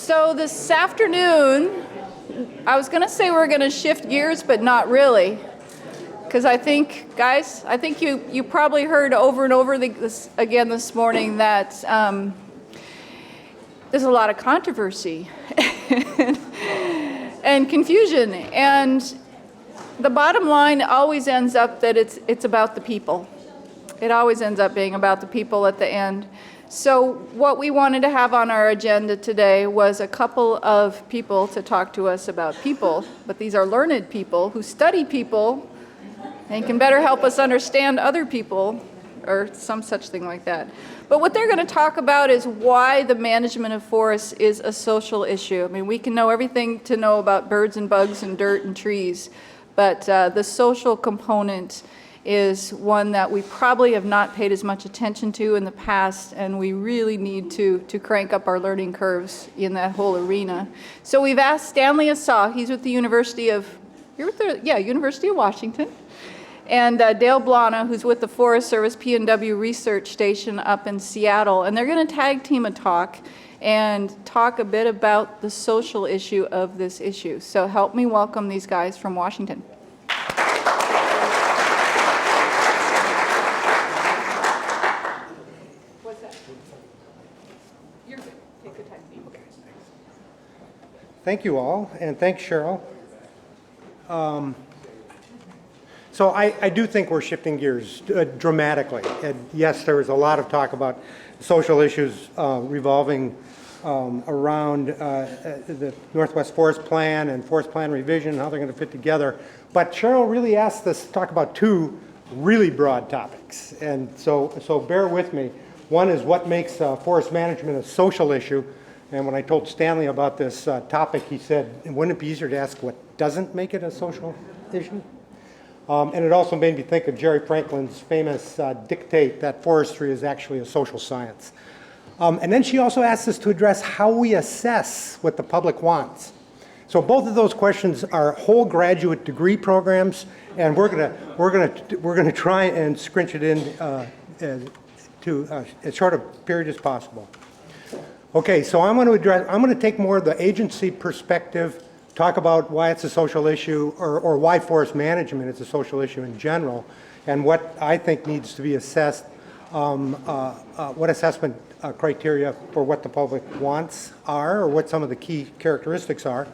So this afternoon, I was going to say we're going to shift gears, but not really. Because I think, guys, you probably heard over and over again this morning that there's a lot of controversy and confusion. And the bottom line always ends up that it's about the people. It always ends up being about the people at the end. So what we wanted to have on our agenda today was a couple of people to talk to us about people, but these are learned people who study people and can better help us understand other people, or some such thing like that. But what they're going to talk about is why the management of forests is a social issue. I mean, we can know everything to know about birds and bugs and dirt and trees, but the social component is one that we probably have not paid as much attention to in the past, and we really need to crank up our learning curves in that whole arena. So we've asked Stanley Assaw, he's with the University of Washington, and Dale Blahna, who's with the Forest Service P&W Research Station up in Seattle, and they're going to tag team a talk and talk a bit about the social issue of this issue. So help me welcome these guys from Washington. Thank you all, and thanks, Cheryl. So I do think we're shifting gears dramatically. And yes, there was a lot of talk about social issues revolving around the Northwest Forest Plan and Forest Plan revision, how they're going to fit together. But Cheryl really asked us to talk about two really broad topics. And so bear with me. One is what makes forest management a social issue. And when I told Stanley about this topic, he said, wouldn't it be easier to ask what doesn't make it a social issue? And it also made me think of Jerry Franklin's famous dictate that forestry is actually a social science. And then she also asked us to address how we assess what the public wants. So both of those questions are whole graduate degree programs, and we're gonna try and scrunch it in to as short a period as possible. Okay, so I'm going to take more of the agency perspective, talk about why it's a social issue, or why forest management is a social issue in general, and what I think needs to be assessed, what assessment criteria for what the public wants are, or what some of the key characteristics are.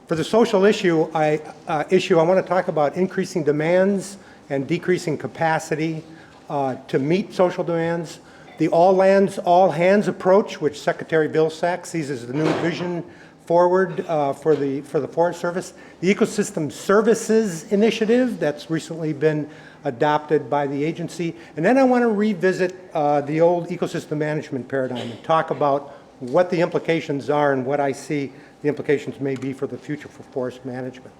For the social issue, I want to talk about increasing demands and decreasing capacity to meet social demands. The all lands, all hands approach, which Secretary Vilsack sees as the new vision forward for the Forest Service. The Ecosystem Services Initiative that's recently been adopted by the agency. And then I want to revisit the old ecosystem management paradigm and talk about what the implications are and what I see the implications may be for the future for forest management.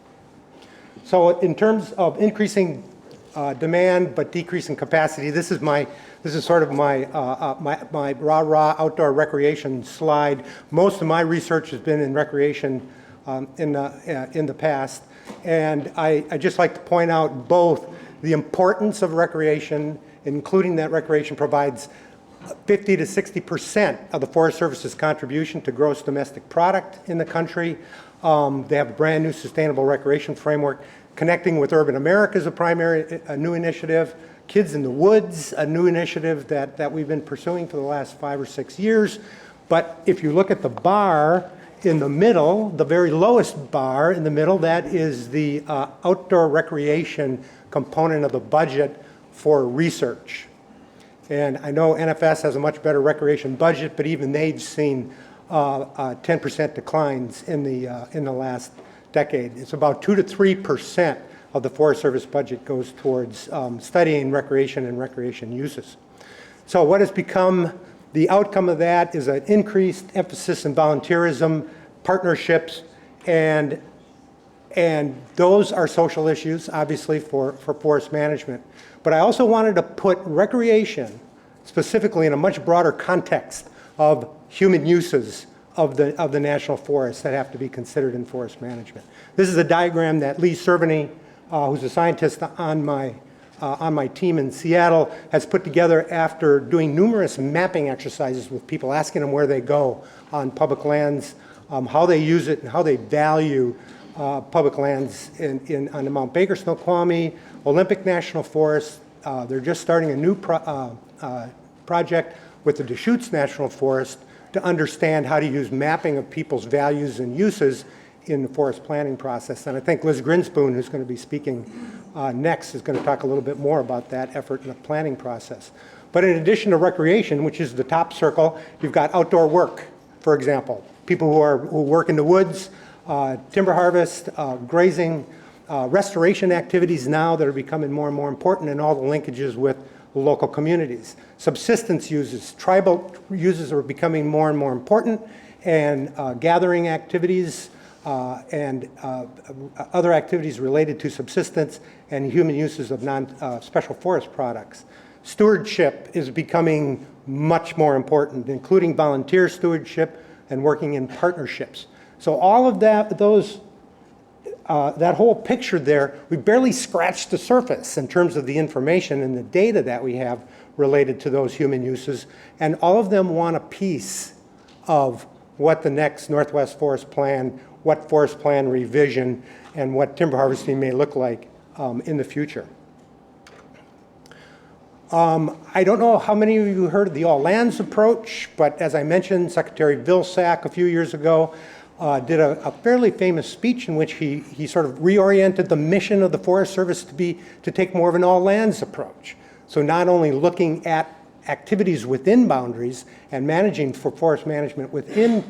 So in terms of increasing demand but decreasing capacity, this is sort of my rah-rah outdoor recreation slide. Most of my research has been in recreation in the past, and I just like to point out both the importance of recreation, including that recreation provides 50 to 60% of the Forest Service's contribution to gross domestic product in the country. They have a brand new sustainable recreation framework. Connecting with Urban America is a new initiative. Kids in the Woods, a new initiative that we've been pursuing for the last 5 or 6 years. But if you look at the bar in the middle, the very lowest bar in the middle, that is the outdoor recreation component of the budget for research. And I know NFS has a much better recreation budget, but even they've seen 10% declines in the last decade. It's about 2 to 3% of the Forest Service budget goes towards studying recreation and recreation uses. So what has become the outcome of that is an increased emphasis in volunteerism, partnerships, and those are social issues, obviously, for forest management. But I also wanted to put recreation specifically in a much broader context of human uses of the national forests that have to be considered in forest management. This is a diagram that Lee Cerveny, who's a scientist on my team in Seattle, has put together after doing numerous mapping exercises with people, asking them where they go on public lands how they use it and how they value public lands on the Mount Baker Snoqualmie, Olympic National Forest. They're just starting a new project with the Deschutes National Forest to understand how to use mapping of people's values and uses in the forest planning process. And I think Liz Grinspoon, who's going to be speaking next, is going to talk a little bit more about that effort in the planning process. But in addition to recreation, which is the top circle, you've got outdoor work, for example. People who work in the woods, timber harvest, grazing, restoration activities now that are becoming more and more important, and all the linkages with local communities. Subsistence uses, tribal uses are becoming more and more important, and gathering activities and other activities related to subsistence and human uses of special forest products. Stewardship is becoming much more important, including volunteer stewardship and working in partnerships. So all of that, that whole picture there, we barely scratched the surface in terms of the information and the data that we have related to those human uses, and all of them want a piece of what the next Northwest Forest Plan, what forest plan revision, and what timber harvesting may look like in the future. I don't know how many of you heard of the all lands approach, but as I mentioned, Secretary Vilsack a few years ago did a fairly famous speech in which he sort of reoriented the mission of the Forest Service to take more of an all lands approach. So not only looking at activities within boundaries and managing for forest management within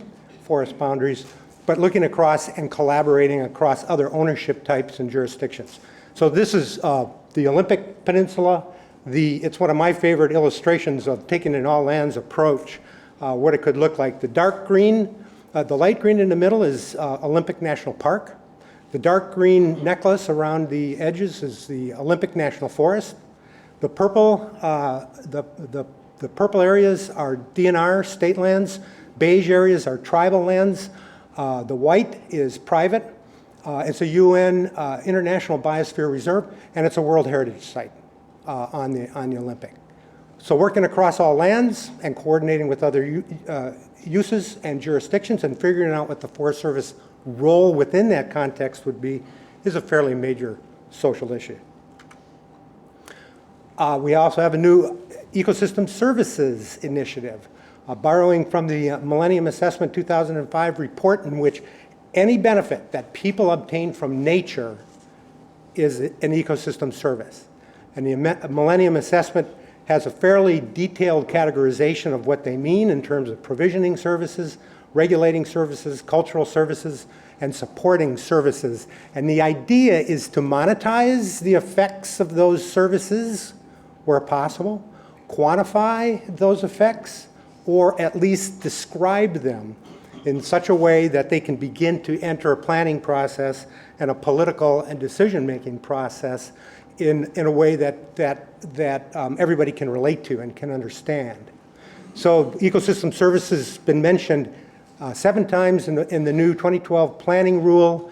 forest boundaries, but looking across and collaborating across other ownership types and jurisdictions. So this is the Olympic Peninsula. It's one of my favorite illustrations of taking an all lands approach, what it could look like. The dark green, the light green in the middle is Olympic National Park. The dark green necklace around the edges is the Olympic National Forest. The purple, the purple areas are DNR, state lands. Beige areas are tribal lands. The white is private. It's a UN International Biosphere Reserve, and it's a World Heritage Site on the Olympic. So working across all lands and coordinating with other uses and jurisdictions and figuring out what the Forest Service role within that context would be is a fairly major social issue. We also have a new Ecosystem Services Initiative, borrowing from the Millennium Assessment 2005 report, in which any benefit that people obtain from nature is an ecosystem service. And the Millennium Assessment has a fairly detailed categorization of what they mean in terms of provisioning services, regulating services, cultural services, and supporting services. And the idea is to monetize the effects of those services where possible, quantify those effects, or at least describe them in such a way that they can begin to enter a planning process and a political and decision-making process in a way that everybody can relate to and can understand. So ecosystem services has been mentioned 7 times in the new 2012 planning rule,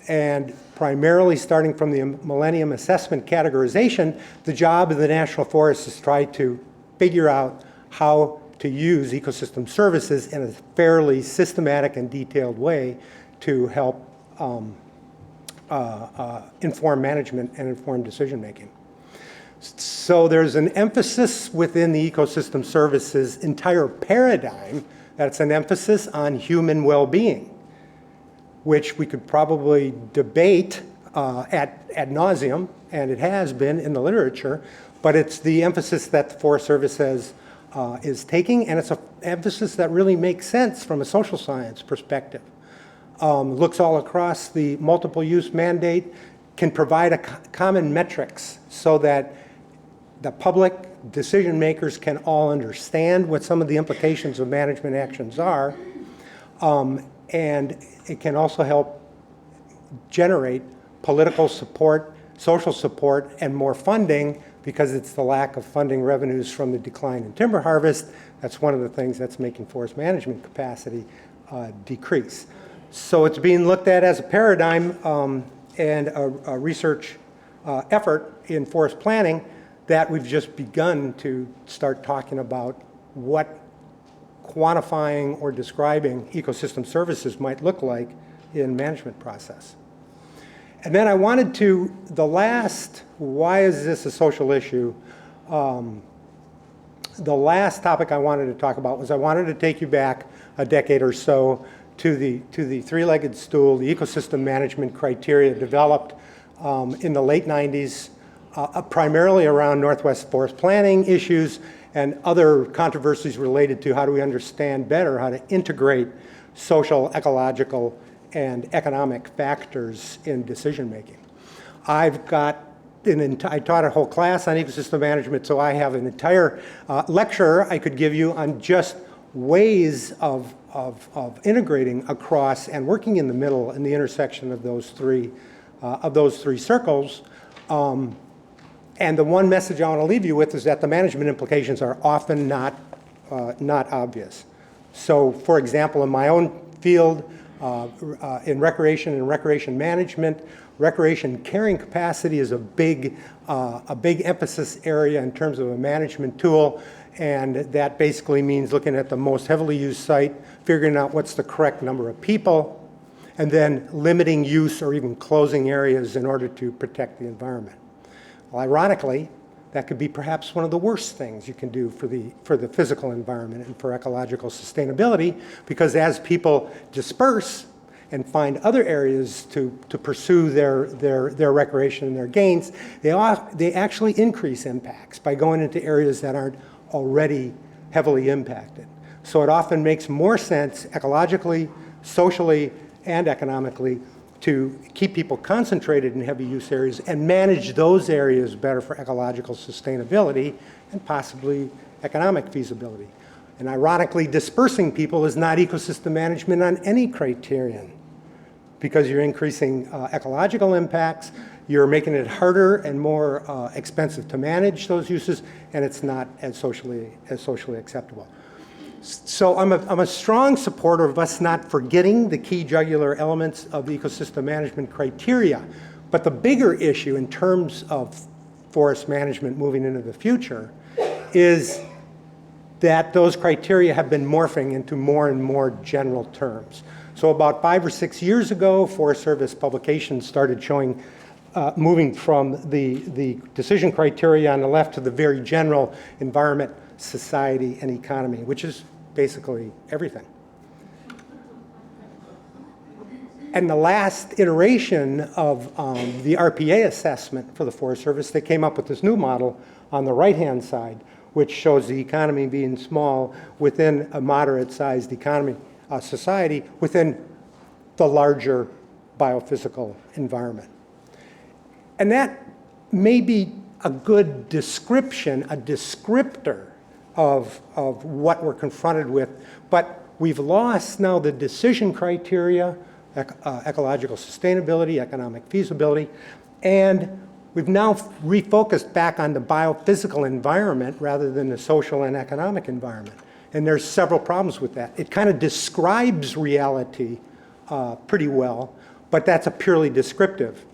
and primarily starting from the Millennium Assessment categorization, the job of the National Forest is to try to figure out how to use ecosystem services in a fairly systematic and detailed way to help inform management and inform decision making. So there's an emphasis within the ecosystem services entire paradigm that's an emphasis on human well-being, which we could probably debate ad nauseum, and it has been in the literature, but it's the emphasis that the Forest Service is taking, and it's an emphasis that really makes sense from a social science perspective. Looks all across the multiple use mandate, can provide common metrics so that the public decision makers can all understand what some of the implications of management actions are, and it can also help generate political support, social support, and more funding, because it's the lack of funding revenues from the decline in timber harvest. That's one of the things that's making forest management capacity decrease. So it's being looked at as a paradigm and a research effort in forest planning that we've just begun to start talking about what quantifying or describing ecosystem services might look like in management process. And then I wanted to, why is this a social issue? The last topic I wanted to talk about was I wanted to take you back a decade or so to the three-legged stool, the ecosystem management criteria developed in the late 90s, primarily around Northwest forest planning issues and other controversies related to how do we understand better how to integrate social, ecological, and economic factors in decision making. I've got I taught a whole class on ecosystem management, so I have an entire lecture I could give you on just ways of integrating across and working in the middle in the intersection of those three circles. And the one message I want to leave you with is that the management implications are often not obvious. So, for example, in my own field, in recreation and recreation management, recreation carrying capacity is a big emphasis area in terms of a management tool, and that basically means looking at the most heavily used site, figuring out what's the correct number of people, and then limiting use or even closing areas in order to protect the environment. Well, ironically, that could be perhaps one of the worst things you can do for the physical environment and for ecological sustainability, because as people disperse and find other areas to pursue their recreation and their gains, they actually increase impacts by going into areas that aren't already heavily impacted. So it often makes more sense ecologically, socially, and economically to keep people concentrated in heavy use areas and manage those areas better for ecological sustainability and possibly economic feasibility. And ironically, dispersing people is not ecosystem management on any criterion, because you're increasing ecological impacts, you're making it harder and more expensive to manage those uses, and it's not as socially acceptable. So I'm a strong supporter of us not forgetting the key jugular elements of the ecosystem management criteria. But the bigger issue in terms of forest management moving into the future is that those criteria have been morphing into more and more general terms. So about 5 or 6 years ago, Forest Service publications started showing, moving from the decision criteria on the left to the very general environment, society, and economy, which is basically everything. And the last iteration of the RPA assessment for the Forest Service, they came up with this new model on the right-hand side, which shows the economy being small within a moderate-sized economy, society within the larger biophysical environment. And that may be a good description, a descriptor of what we're confronted with, but we've lost now the decision criteria, ecological sustainability, economic feasibility, and we've now refocused back on the biophysical environment rather than the social and economic environment. And there's several problems with that. It kind of describes reality pretty well, but that's a purely descriptive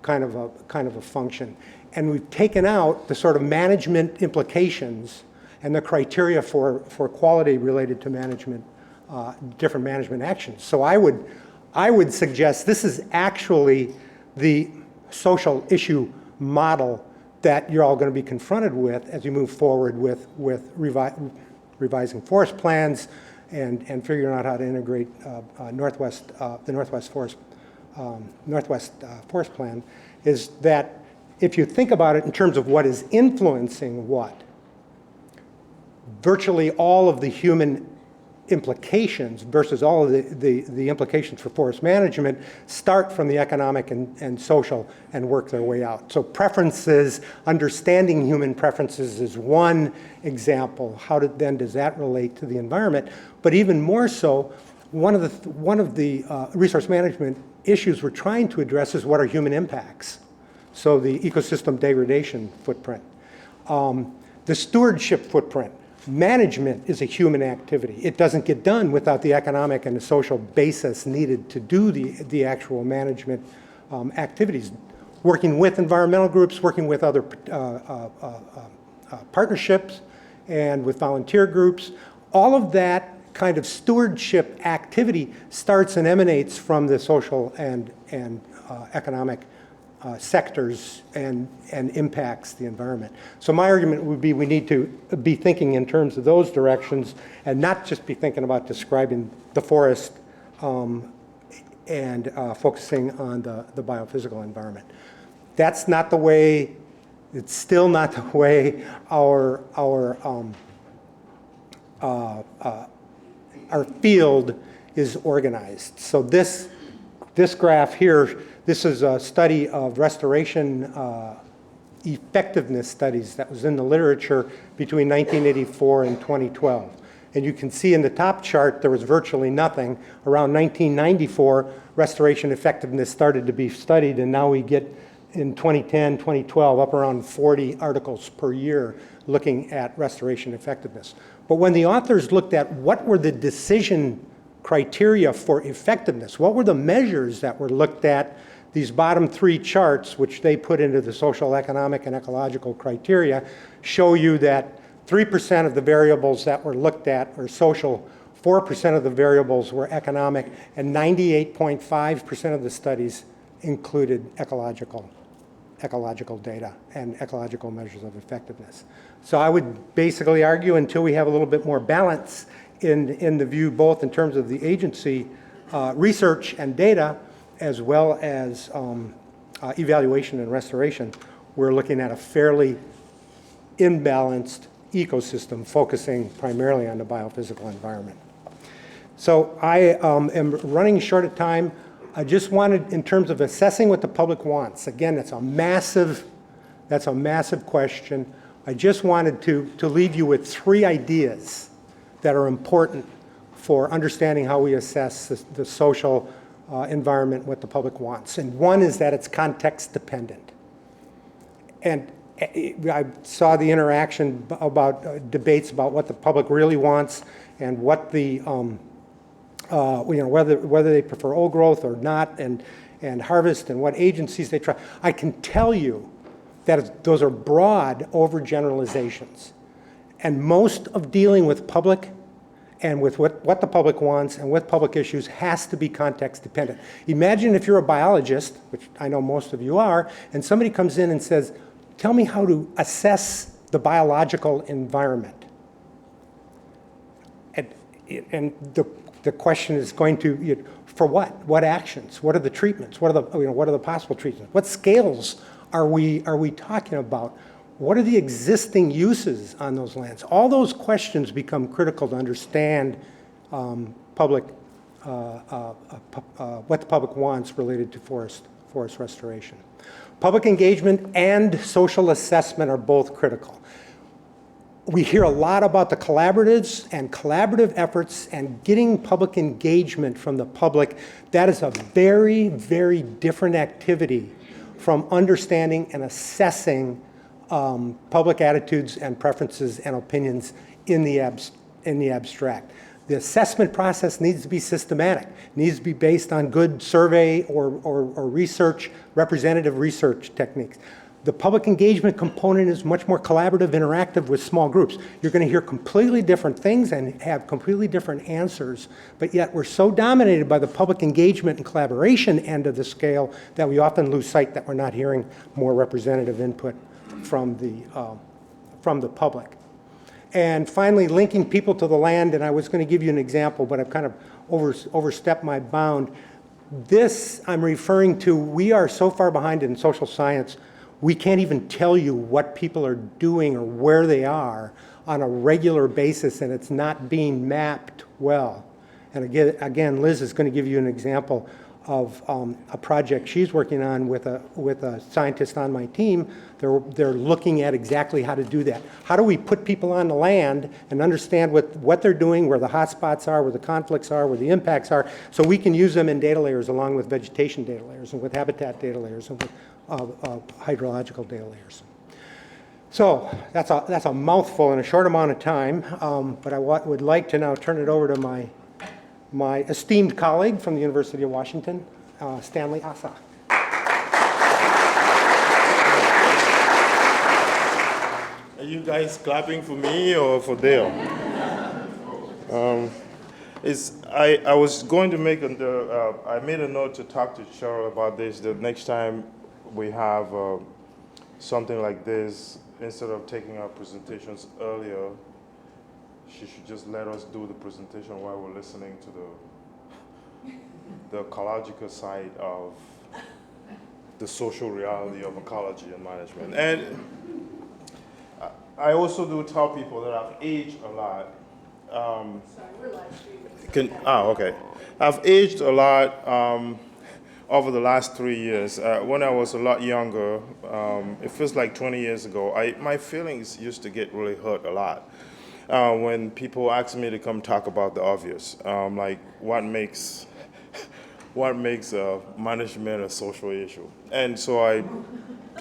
kind of a function. And we've taken out the sort of management implications and the criteria for quality related to management, different management actions. So I would suggest this is actually the social issue model that you're all going to be confronted with as you move forward with revising forest plans and figuring out how to integrate the Northwest Forest Plan, is that if you think about it in terms of what is influencing what, virtually all of the human implications versus all of the implications for forest management start from the economic and social and work their way out. So preferences, understanding human preferences is one example. How then does that relate to the environment? But even more so, one of the resource management issues we're trying to address is what are human impacts. So the ecosystem degradation footprint, the stewardship footprint. Management is a human activity. It doesn't get done without the economic and the social basis needed to do the actual management activities. Working with environmental groups, working with other partnerships, and with volunteer groups, all of that kind of stewardship activity starts and emanates from the social and economic sectors and impacts the environment. So my argument would be we need to be thinking in terms of those directions and not just be thinking about describing the forest and focusing on the biophysical environment. That's not the way, it's still not the way our field is organized. So this graph here, this is a study of restoration effectiveness studies that was in the literature between 1984 and 2012. And you can see in the top chart there was virtually nothing. Around 1994, restoration effectiveness started to be studied, and now we get in 2010, 2012, up around 40 articles per year looking at restoration effectiveness. But when the authors looked at what were the decision criteria for effectiveness, what were the measures that were looked at, these bottom three charts, which they put into the social, economic, and ecological criteria, show you that 3% of the variables that were looked at were social, 4% of the variables were economic, and 98.5% of the studies included ecological data and ecological measures of effectiveness. So I would basically argue until we have a little bit more balance in the view, both in terms of the agency research and data, as well as evaluation and restoration, we're looking at a fairly imbalanced ecosystem focusing primarily on the biophysical environment. So I am running short of time. I just wanted, in terms of assessing what the public wants, again, that's a massive question. I just wanted to leave you with three ideas that are important for understanding how we assess the social environment, what the public wants. And one is that it's context dependent. And I saw the interaction about debates about what the public really wants and what the whether they prefer old growth or not, and harvest, and what agencies they try. I can tell you that those are broad overgeneralizations. And most of dealing with public and with what the public wants and with public issues has to be context dependent. Imagine if you're a biologist, which I know most of you are, and somebody comes in and says, tell me how to assess the biological environment. And the question is going to, for what? What actions? What are the treatments? What are the possible treatments? What scales are we talking about? What are the existing uses on those lands? All those questions become critical to understand what the public wants related to forest restoration. Public engagement and social assessment are both critical. We hear a lot about the collaboratives and collaborative efforts and getting public engagement from the public. That is a very, very different activity from understanding and assessing public attitudes and preferences and opinions in the abstract. The assessment process needs to be systematic, needs to be based on good survey or research, representative research techniques. The public engagement component is much more collaborative, interactive with small groups. You're going to hear completely different things and have completely different answers, but yet we're so dominated by the public engagement and collaboration end of the scale that we often lose sight that we're not hearing more representative input from the public. And finally, linking people to the land, and I was going to give you an example, but I've kind of overstepped my bound. This I'm referring to, we are so far behind in social science, we can't even tell you what people are doing or where they are on a regular basis, and it's not being mapped well. And again, Liz is going to give you an example of a project she's working on with a scientist on my team. They're looking at exactly how to do that. How do we put people on the land and understand what they're doing, where the hot spots are, where the conflicts are, where the impacts are, so we can use them in data layers along with vegetation data layers and with habitat data layers and with hydrological data layers. So that's a mouthful in a short amount of time, but I would like to now turn it over to my esteemed colleague from the University of Washington, Stanley Asa. Are you guys clapping for me or for Dale? I was going to make I made a note to talk to Cheryl about this. The next time we have something like this, instead of taking our presentations earlier, she should just let us do the presentation while we're listening to the ecological side of the social reality of ecology and management. And I also do tell people that I've aged a lot. Okay. I've aged a lot over the last 3 years. When I was a lot younger, it feels like 20 years ago, my feelings used to get really hurt a lot when people ask me to come talk about the obvious, like what makes management a social issue. And so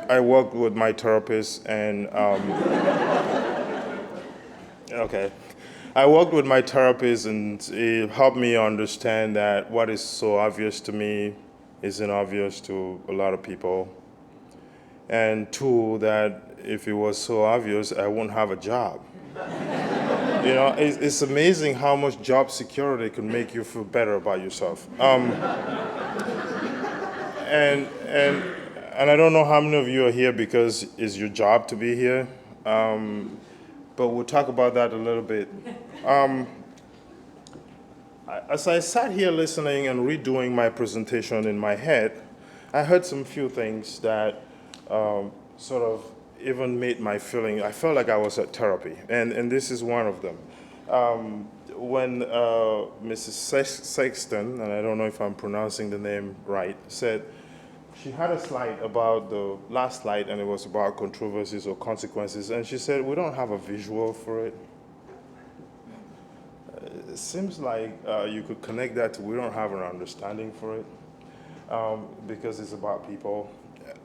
I worked with my therapist and okay. I worked with my therapist and it helped me understand that what is so obvious to me isn't obvious to a lot of people. And two, that if it was so obvious, I wouldn't have a job. You know, it's amazing how much job security can make you feel better about yourself. And I don't know how many of you are here because it's your job to be here. But we'll talk about that a little bit. As I sat here listening and redoing my presentation in my head, I heard some few things that sort of even made my feeling, I felt like I was at therapy, and this is one of them. When Mrs. Sexton, and I don't know if I'm pronouncing the name right, said, she had a slide about the last slide, and it was about controversies or consequences, and she said, we don't have a visual for it. It seems like you could connect that to we don't have an understanding for it because it's about people.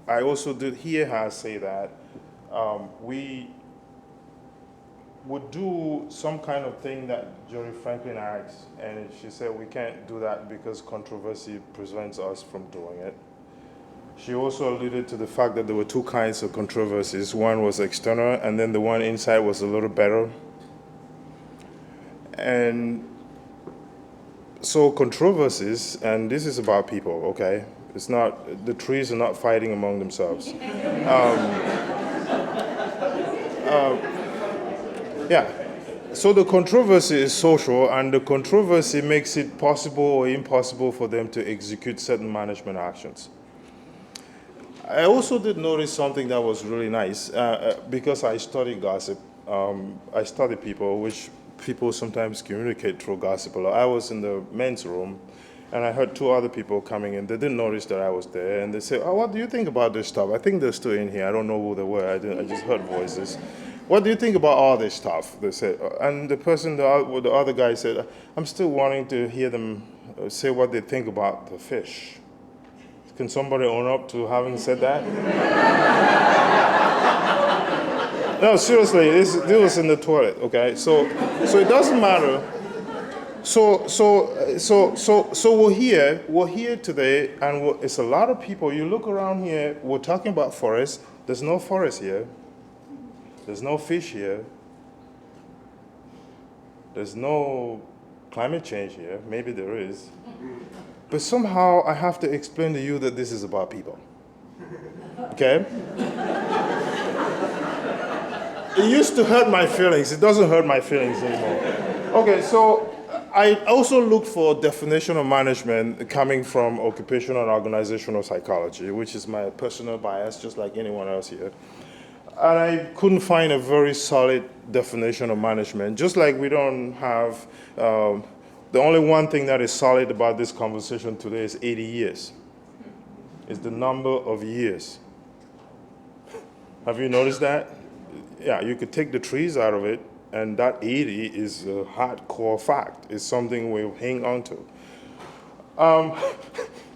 I also did hear her say that we would do some kind of thing that Jory Franklin asked, and she said we can't do that because controversy prevents us from doing it. She also alluded to the fact that there were two kinds of controversies. One was external, and then the one inside was a little better. And so controversies, and this is about people, okay? It's not, the trees are not fighting among themselves. Yeah, so the controversy is social, and the controversy makes it possible or impossible for them to execute certain management actions. I also did notice something that was really nice, because I study gossip. I study people, which people sometimes communicate through gossip a lot. I was in the men's room, and I heard two other people coming in. They didn't notice that I was there, and they said, oh, what do you think about this stuff? I think they're still in here. I don't know who they were. I just heard voices. What do you think about all this stuff? They said, and the other guy said, I'm still wanting to hear them say what they think about the fish. Can somebody own up to having said that? No, seriously, this was in the toilet, okay? So it doesn't matter. So we're here today, and it's a lot of people. You look around here, we're talking about forests. There's no forest here. There's no fish here. There's no climate change here. Maybe there is. But somehow I have to explain to you that this is about people. Okay? It used to hurt my feelings. It doesn't hurt my feelings anymore. Okay, so I also look for definition of management coming from occupational and organizational psychology, which is my personal bias, just like anyone else here. And I couldn't find a very solid definition of management, just like we don't have, the only one thing that is solid about this conversation today is 80 years. It's the number of years. Have you noticed that? Yeah, you could take the trees out of it, and that 80 is a hardcore fact. It's something we hang on to.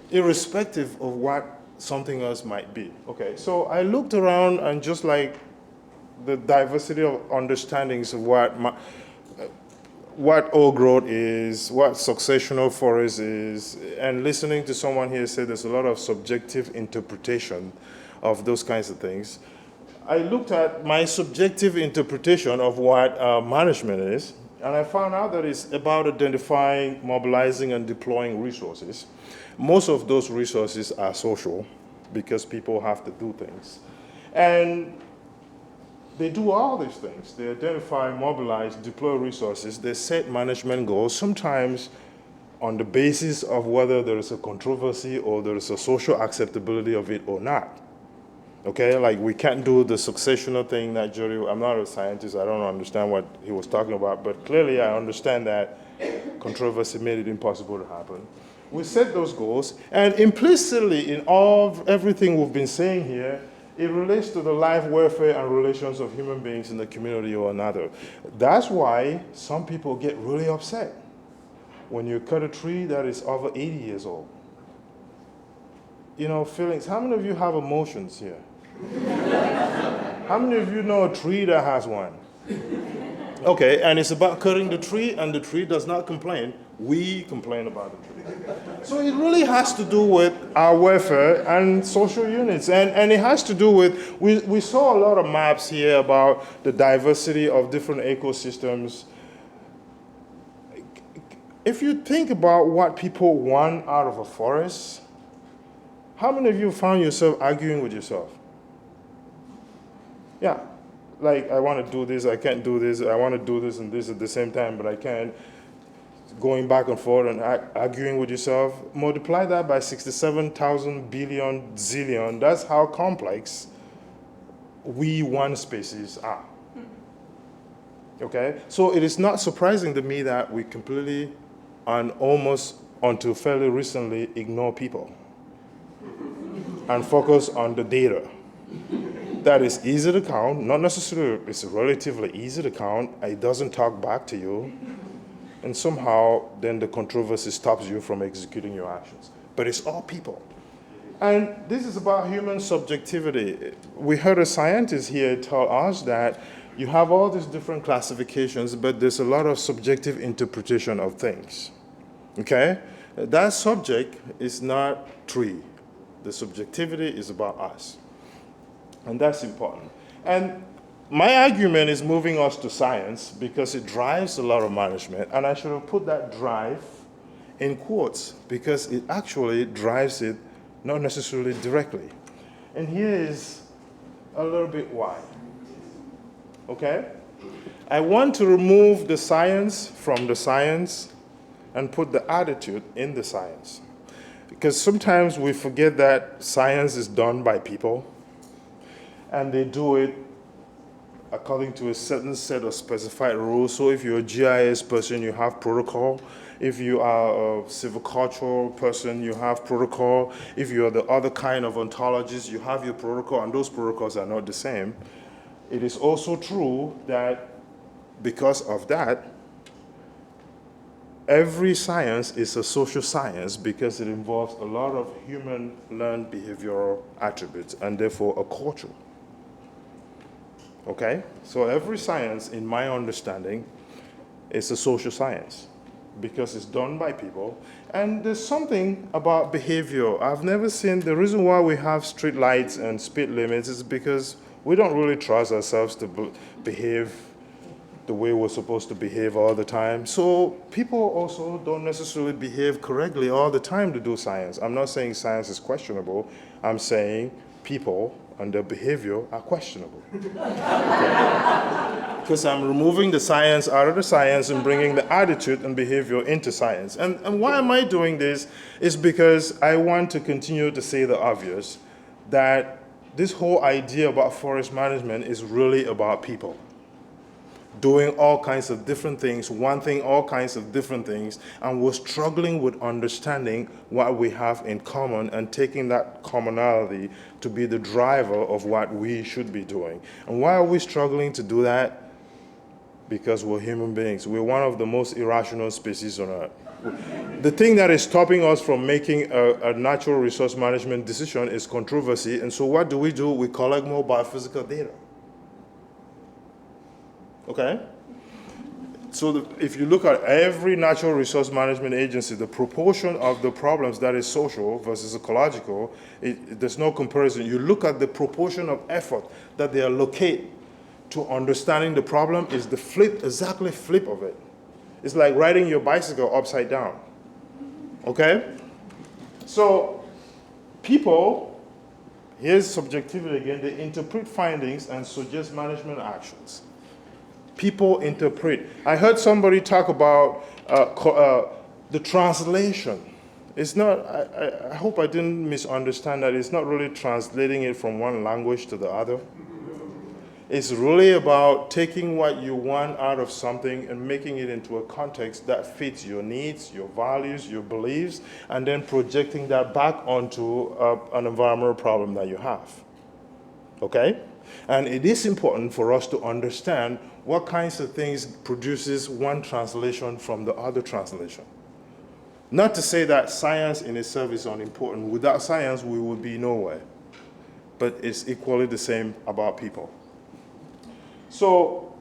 Irrespective of what something else might be. Okay, so I looked around, and just like the diversity of understandings of what old growth is, what successional forest is, and listening to someone here say there's a lot of subjective interpretation of those kinds of things, I looked at my subjective interpretation of what management is, And I found out that it's about identifying, mobilizing, and deploying resources. Most of those resources are social because people have to do things. And they do all these things. They identify, mobilize, deploy resources. They set management goals, sometimes on the basis of whether there is a controversy or there is a social acceptability of it or not. Okay, like we can't do the successional thing that Jerry, I'm not a scientist, I don't understand what he was talking about, but clearly I understand that controversy made it impossible to happen. We set those goals, and implicitly in everything we've been saying here, it relates to the life, welfare, and relations of human beings in the community or another. That's why some people get really upset when you cut a tree that is over 80 years old. You know, feelings. How many of you have emotions here? How many of you know a tree that has one? Okay, and it's about cutting the tree, and the tree does not complain. We complain about the tree. So it really has to do with our welfare and social units. And it has to do with, we saw a lot of maps here about the diversity of different ecosystems. If you think about what people want out of a forest, how many of you found yourself arguing with yourself? Yeah, like I want to do this, I can't do this, I want to do this and this at the same time, but I can't. Going back and forth and arguing with yourself, multiply that by 67,000 billion zillion, that's how complex we one species are. Okay, so it is not surprising to me that we completely and almost until fairly recently ignore people and focus on the data. That is easy to count, not necessarily, it's relatively easy to count, it doesn't talk back to you, and somehow then the controversy stops you from executing your actions. But it's all people. And this is about human subjectivity. We heard a scientist here tell us that you have all these different classifications, but there's a lot of subjective interpretation of things. Okay? That subject is not tree. The subjectivity is about us. And that's important. And my argument is moving us to science because it drives a lot of management. And I should have put that drive in quotes because it actually drives it not necessarily directly. And here is a little bit why. Okay? I want to remove the science from the science and put the attitude in the science. Because sometimes we forget that science is done by people and they do it according to a certain set of specified rules. So if you're a GIS person, you have protocol. If you are a silvicultural person, you have protocol. If you are the other kind of ontologist, you have your protocol, and those protocols are not the same. It is also true that because of that, every science is a social science because it involves a lot of human learned behavioral attributes and therefore a culture. Okay? So every science, in my understanding, is a social science because it's done by people. And there's something about behavior. I've never seen, the reason why we have street lights and speed limits is because we don't really trust ourselves to behave the way we're supposed to behave all the time. So people also don't necessarily behave correctly all the time to do science. I'm not saying science is questionable. I'm saying people and their behavior are questionable. Because I'm removing the science out of the science and bringing the attitude and behavior into science. And why am I doing this is because I want to continue to say the obvious, that this whole idea about forest management is really about people doing all kinds of different things, wanting all kinds of different things, and we're struggling with understanding what we have in common and taking that commonality to be the driver of what we should be doing. And why are we struggling to do that? Because we're human beings. We're one of the most irrational species on Earth. The thing that is stopping us from making a natural resource management decision is controversy, and so what do? We collect more biophysical data. Okay? So if you look at every natural resource management agency, the proportion of the problems that is social versus ecological, there's no comparison. You look at the proportion of effort that they allocate to understanding the problem is the exactly flip of it. It's like riding your bicycle upside down. Okay? So people, here's subjectivity again, they interpret findings and suggest management actions. People interpret. I heard somebody talk about the translation. It's not, I hope I didn't misunderstand that. It's not really translating it from one language to the other. It's really about taking what you want out of something and making it into a context that fits your needs, your values, your beliefs, and then projecting that back onto an environmental problem that you have. Okay? And it is important for us to understand what kinds of things produces one translation from the other translation. Not to say that science in itself is unimportant. Without science, we would be nowhere. But it's equally the same about people. So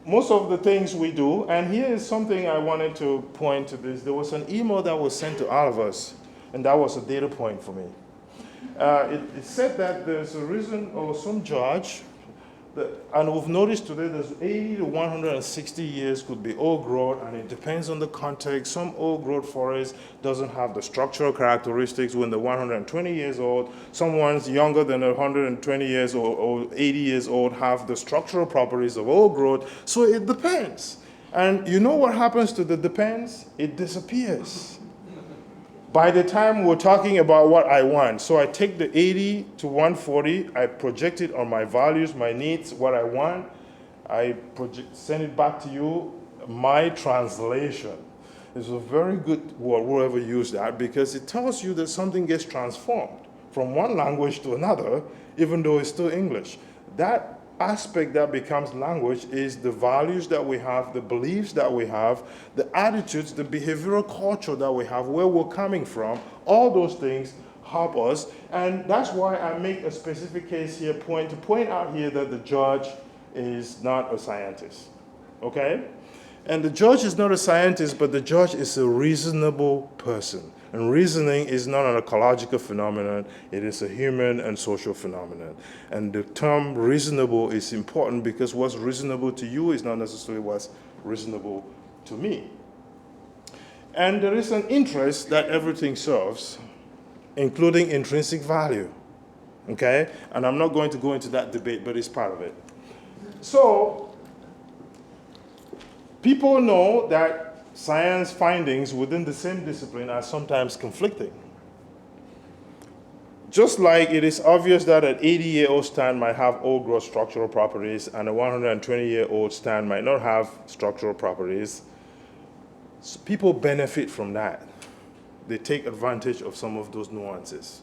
most of the things we do, and here is something I wanted to point to this. There was an email that was sent to all of us, and that was a data point for me. It said that there's a reason, or some judge, and we've noticed today there's 80 to 160 years could be old growth, and it depends on the context. Some old growth forest doesn't have the structural characteristics when they're 120 years old. Some ones younger than 120 years or 80 years old have the structural properties of old growth. So it depends. And you know what happens to the depends? It disappears. By the time we're talking about what I want, so I take the 80 to 140, I project it on my values, my needs, what I want, I send it back to you, my translation. It's a very good word, whoever used that, because it tells you that something gets transformed from one language to another, even though it's still English. That aspect that becomes language is the values that we have, the beliefs that we have, the attitudes, the behavioral culture that we have, where we're coming from. All those things help us, and that's why I make a specific case here, to point out here that the judge is not a scientist, okay? And the judge is not a scientist, but the judge is a reasonable person. And reasoning is not an ecological phenomenon, it is a human and social phenomenon. And the term reasonable is important because what's reasonable to you is not necessarily what's reasonable to me. And there is an interest that everything serves, including intrinsic value, okay? And I'm not going to go into that debate, but it's part of it. So, people know that science findings within the same discipline are sometimes conflicting. Just like it is obvious that an 80-year-old stand might have old growth structural properties and a 120-year-old stand might not have structural properties, people benefit from that. They take advantage of some of those nuances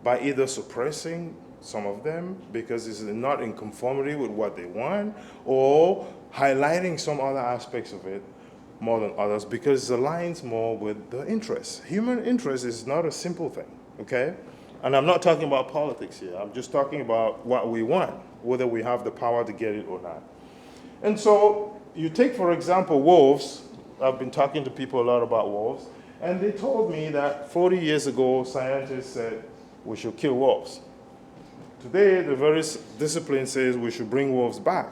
by either suppressing some of them because it's not in conformity with what they want, or highlighting some other aspects of it more than others because it aligns more with the interests. Human interest is not a simple thing, okay? And I'm not talking about politics here. I'm just talking about what we want, whether we have the power to get it or not. And so you take, for example, wolves. I've been talking to people a lot about wolves, and they told me that 40 years ago, scientists said we should kill wolves. Today, the various discipline says we should bring wolves back.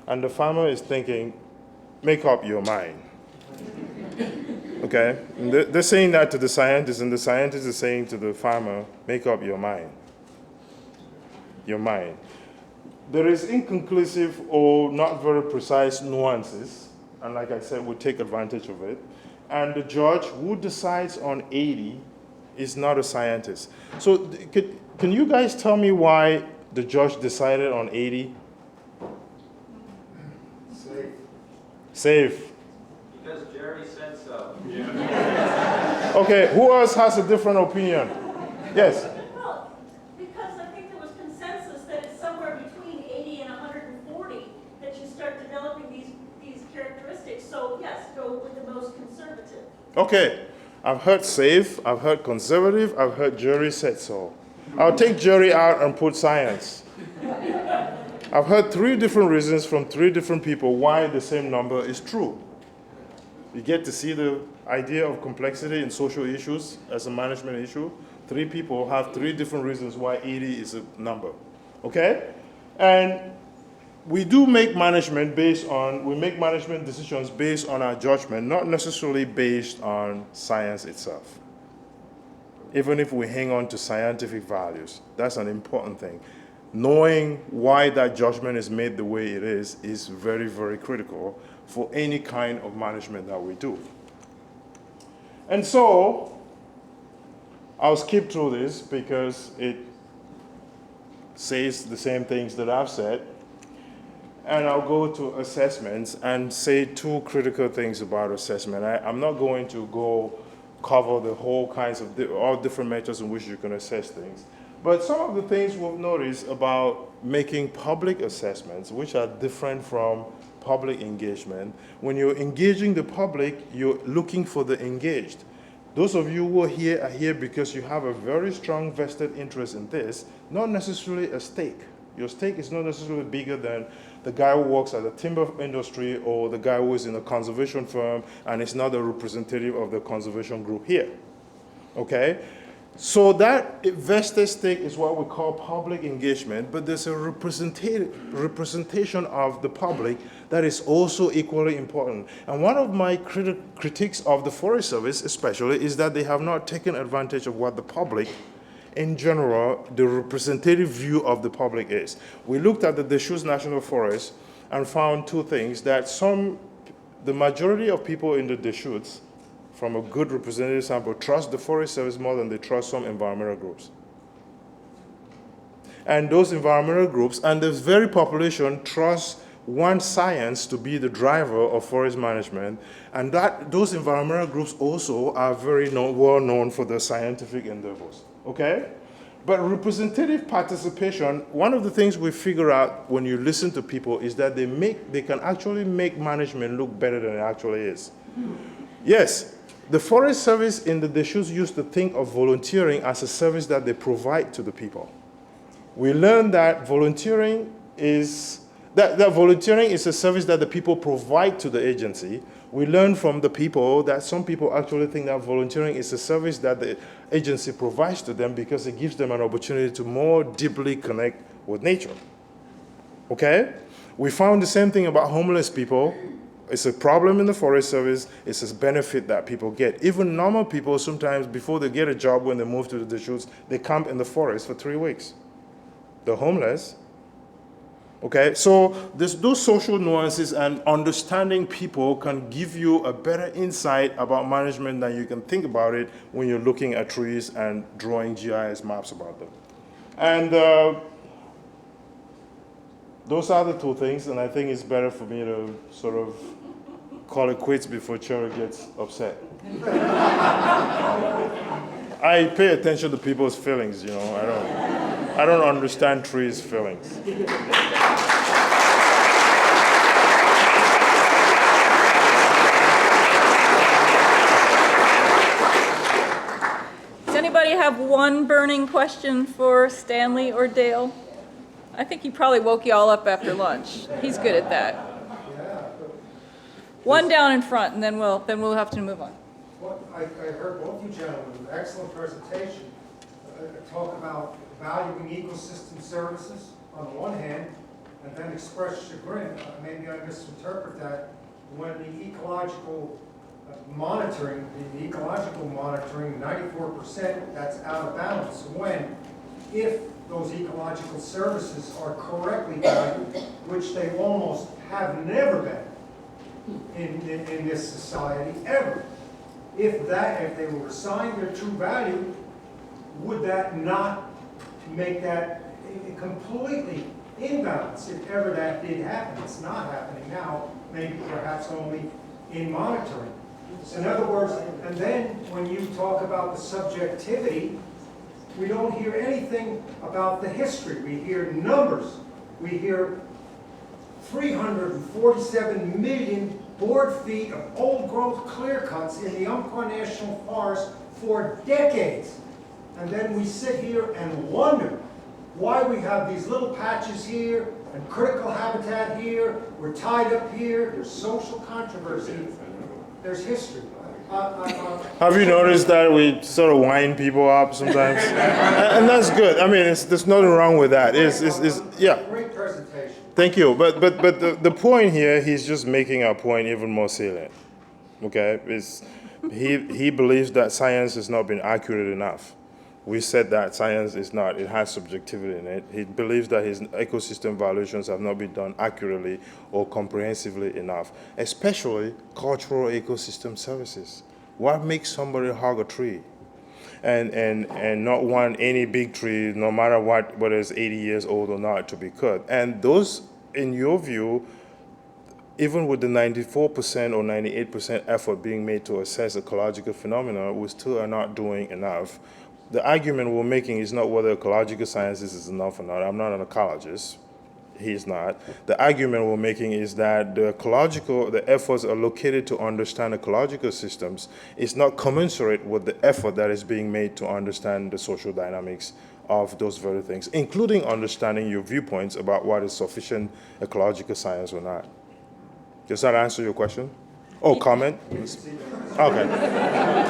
And the farmer is thinking, make up your mind. Okay? And they're saying that to the scientist, and the scientist is saying to the farmer, make up your mind. Your mind. There is inconclusive or not very precise nuances, and like I said, we take advantage of it. And the judge who decides on 80 is not a scientist. So can you guys tell me why the judge decided on 80? Safe. Because Jerry said so. Okay, who else has a different opinion? Yes? Well, because I think there was consensus that it's somewhere between 80 and 140 that you start developing these characteristics. So yes, go with the most conservative. Okay, I've heard safe, I've heard conservative, I've heard jury said so. I'll take jury out and put science. I've heard 3 different reasons from 3 different people why the same number is true. You get to see the idea of complexity in social issues as a management issue. 3 people have 3 different reasons why 80 is a number, okay? And we do make management we make management decisions based on our judgment, not necessarily based on science itself. Even if we hang on to scientific values, that's an important thing. Knowing why that judgment is made the way it is very, very critical for any kind of management that we do. And so, I'll skip through this because it says the same things that I've said. And I'll go to assessments and say two critical things about assessment. I'm not going to cover the whole kinds of all different methods in which you can assess things. But some of the things we've noticed about making public assessments, which are different from public engagement. When you're engaging the public, you're looking for the engaged. Those of you who are here because you have a very strong vested interest in this, not necessarily a stake. Your stake is not necessarily bigger than the guy who works at the timber industry or the guy who is in a conservation firm and is not a representative of the conservation group here. Okay? So that vested stake is what we call public engagement, but there's a representation of the public that is also equally important. And one of my critiques of the Forest Service especially is that they have not taken advantage of what the public in general, the representative view of the public is. We looked at the Deschutes National Forest and found two things, that the majority of people in the Deschutes, from a good representative sample, trust the Forest Service more than they trust some environmental groups. And those environmental groups, and the very population, trust one science to be the driver of forest management, and those environmental groups also are very well known for their scientific endeavors. Okay? But representative participation, one of the things we figure out when you listen to people is that they can actually make management look better than it actually is. Yes, the Forest Service in the Deschutes used to think of volunteering as a service that they provide to the people. We learned that volunteering is a service that the people provide to the agency. We learned from the people that some people actually think that volunteering is a service that the agency provides to them because it gives them an opportunity to more deeply connect with nature. Okay? We found the same thing about homeless people. It's a problem in the Forest Service. It's a benefit that people get. Even normal people, sometimes before they get a job when they move to the Deschutes, they camp in the forest for 3 weeks. The homeless. Okay, so those social nuances and understanding people can give you a better insight about management than you can think about it when you're looking at trees and drawing GIS maps about them. And those are the two things, and I think it's better for me to sort of call it quits before Cherry gets upset. I pay attention to people's feelings, you know. I don't understand trees' feelings. Does anybody have one burning question for Stanley or Dale? I think he probably woke you all up after lunch. He's good at that. One down in front, and then we'll have to move on. Well, I heard both you gentlemen, excellent presentation, talk about valuing ecosystem services on the one hand, and then express chagrin. Maybe I misinterpret that when the ecological monitoring, 94%, that's out of balance. If those ecological services are correctly valued, which they almost have never been in this society, ever. If they were assigned their true value, would that not make that completely imbalanced if ever that did happen? It's not happening now, maybe perhaps only in monitoring. So in other words, and then when you talk about the subjectivity, we don't hear anything about the history. We hear numbers. We hear 347 million board feet of old-growth clear cuts in the Umpqua National Forest for decades. And then we sit here and wonder why we have these little patches here and critical habitat here. We're tied up here. There's social controversy. There's history. Have you noticed that we sort of wind people up sometimes? And that's good. I mean, there's nothing wrong with that. Yeah. Great presentation. Thank you. But the point here, he's just making our point even more salient. Okay, he believes that science has not been accurate enough. We said that science is not. It has subjectivity in it. He believes that his ecosystem valuations have not been done accurately or comprehensively enough, especially cultural ecosystem services. What makes somebody hug a tree and not want any big tree, no matter what, whether it's 80 years old or not, to be cut? And those, in your view, even with the 94% or 98% effort being made to assess ecological phenomena, we still are not doing enough. The argument we're making is not whether ecological sciences is enough or not. I'm not an ecologist. He's not. The argument we're making is that the efforts allocated to understand ecological systems is not commensurate with the effort that is being made to understand the social dynamics of those very things, including understanding your viewpoints about what is sufficient ecological science or not. Does that answer your question? Oh, comment? Okay.